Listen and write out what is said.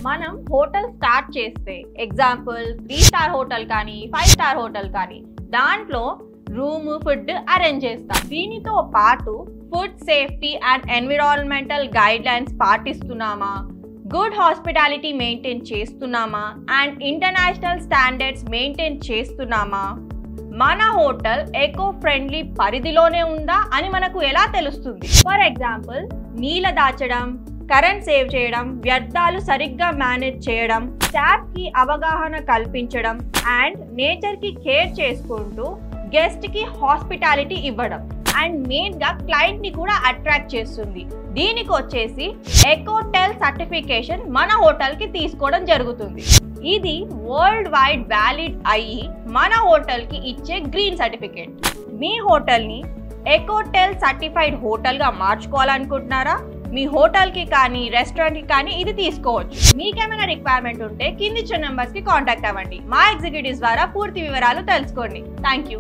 మనం hotel start చేస్తే example 3 star hotel కానీ 5 స్టార్ హోటల్ కానీ దాంట్లో రూమ్ ఫుడ్ అరేంజ్ చేస్తాం. దీనితో పాటు food safety and environmental guidelines పాటిస్తున్నామా, గుడ్ హాస్పిటాలిటీ మెయింటైన్ చేస్తున్నామా అండ్ ఇంటర్నేషనల్ స్టాండర్డ్స్ మెయింటైన్ చేస్తున్నామా, మన హోటల్ ఎకో ఫ్రెండ్లీ పరిధిలోనే ఉందా అని మనకు ఎలా తెలుస్తుంది? ఫర్ ఎగ్జాంపుల్ నీళ్ళ దాచడం, కరెంట్ సేవ్ చేయడం, వ్యర్థాలు సరిగ్గా మేనేజ్ చేయడం, స్టాఫ్ కి అవగాహన కల్పించడం అండ్ నేచర్ కి కేర్ చేసుకుంటూ గెస్ట్ కి హాస్పిటాలిటీ ఇవ్వడం అండ్ మెయిన్ గా క్లయింట్ ని కూడా అట్రాక్ట్ చేస్తుంది. దీనికి వచ్చేసి ఎకోటెల్ సర్టిఫికేషన్ మన హోటల్ కి తీసుకోవడం జరుగుతుంది. ఇది వరల్డ్ వైడ్ వ్యాలిడ్ అయ్యి మన హోటల్ కి ఇచ్చే గ్రీన్ సర్టిఫికేట్. మీ హోటల్ ని ఎకోటెల్ సర్టిఫైడ్ హోటల్ గా మార్చుకోవాలనుకుంటున్నారా? మీ హోటల్ కి కానీ రెస్టారెంట్ కి కానీ ఇది తీసుకోవచ్చు. మీకేమైనా రిక్వైర్మెంట్ ఉంటే కింది ఇచ్చిన నెంబర్స్ కి కాంటాక్ట్ అవ్వండి. మా ఎగ్జిక్యూటివ్స్ ద్వారా పూర్తి వివరాలు తెలుసుకోండి. Thank you.